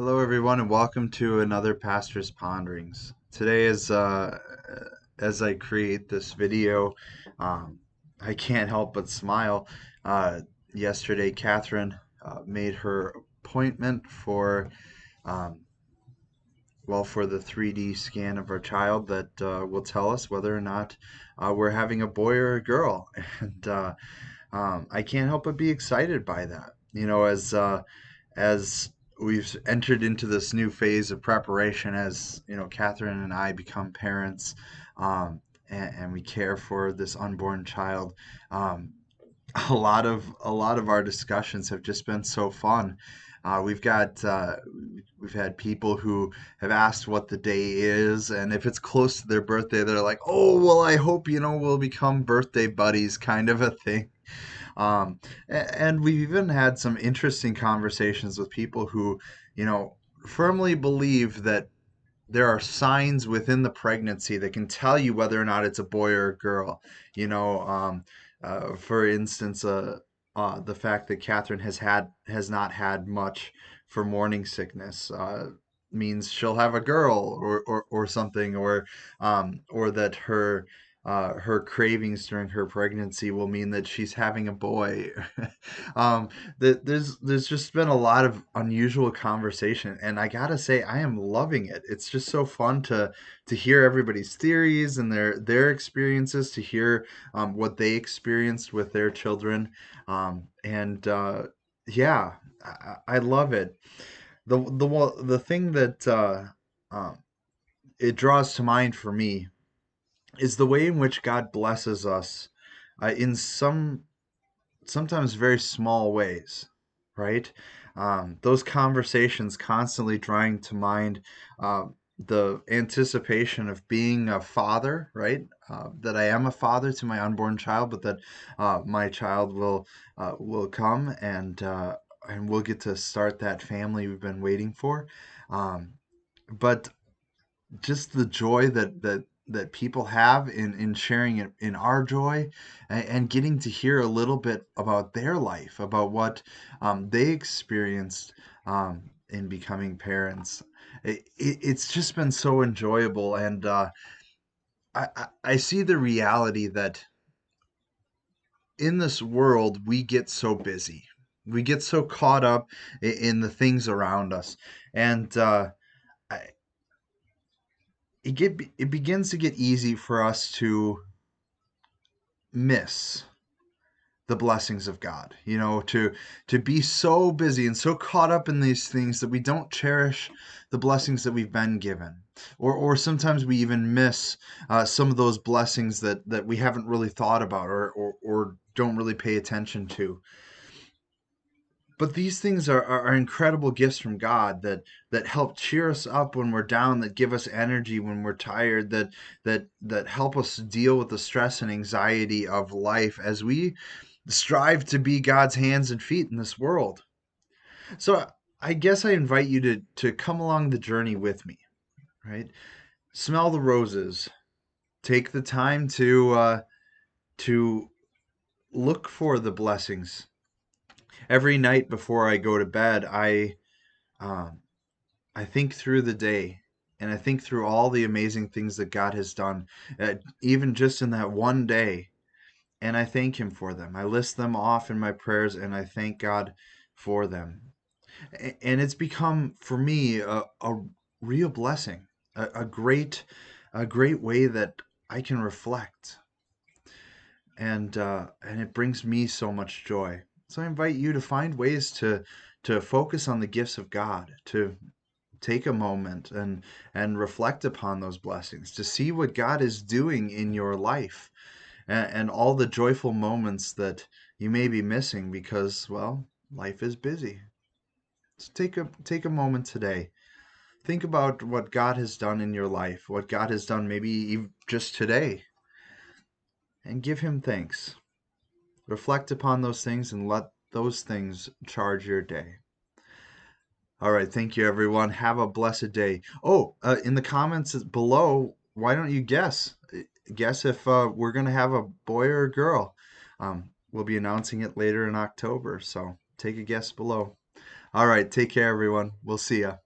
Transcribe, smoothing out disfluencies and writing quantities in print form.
Hello, everyone, and welcome to another Pastor's Ponderings. Today, as I create this video, um, I can't help but smile. Uh, Yesterday, Catherine made her appointment um, for the 3D scan of our child that will tell us whether or not we're having a boy or a girl. And I can't help but be excited by that. As we've entered into this new phase of preparation, as Catherine and I become parents, um, and we care for this unborn child. Um, a lot of our discussions have just been so fun. We've had people who have asked what the day is, and if it's close to their birthday, they're like, "Oh, well, I hope we'll become birthday buddies," kind of a thing. And we've even had some interesting conversations with people who, you know, firmly believe that there are signs within the pregnancy that can tell you whether or not it's a boy or a girl. You know, for instance, the fact that Catherine has not had much for morning sickness means she'll have a girl or something, or that her cravings during her pregnancy will mean that she's having a boy. um, there's just been a lot of unusual conversation, and I gotta say I am loving it. It's just so fun to hear everybody's theories and their experiences, to hear what they experienced with their children, and yeah, I love it. The thing that um, it draws to mind for me is the way in which God blesses us in sometimes very small ways, right? Those conversations constantly drawing to mind the anticipation of being a father, right? That I am a father to my unborn child, but that my child will come and we'll get to start that family we've been waiting for. Um, but just the joy that people have in sharing it in our joy, and getting to hear a little bit about their life, about what they experienced in becoming parents. It's just been so enjoyable, and I see the reality that in this world we get so busy. We get so caught up in the things around us, and I, it begins to get easy for us to miss the blessings of God, to be so busy and so caught up in these things that we don't cherish the blessings that we've been given. Or sometimes we even miss some of those blessings that we haven't really thought about, or don't really pay attention to. But these things are incredible gifts from God that help cheer us up when we're down, that give us energy when we're tired, that help us deal with the stress and anxiety of life as we strive to be God's hands and feet in this world. So I guess I invite you to come along the journey with me, right? Smell the roses. Take the time to look for the blessings. Every night before I go to bed, um, I think through the day, and I think through all the amazing things that God has done, even just in that one day, and I thank Him for them. I list them off in my prayers, and I thank God for them. And it's become for me a real blessing, a great way that I can reflect, and it brings me so much joy. So I invite you to find ways to focus on the gifts of God, to take a moment and reflect upon those blessings, to see what God is doing in your life, and all the joyful moments that you may be missing because, well, life is busy. So take a moment today. Think about what God has done in your life, what God has done maybe even just today, and give Him thanks. Reflect upon those things and let those things charge your day. All right, thank you, everyone. Have a blessed day. Oh, in the comments below, why don't you guess? Guess if we're going to have a boy or a girl. We'll be announcing it later in October, so take a guess below. All right, take care, everyone. We'll see ya.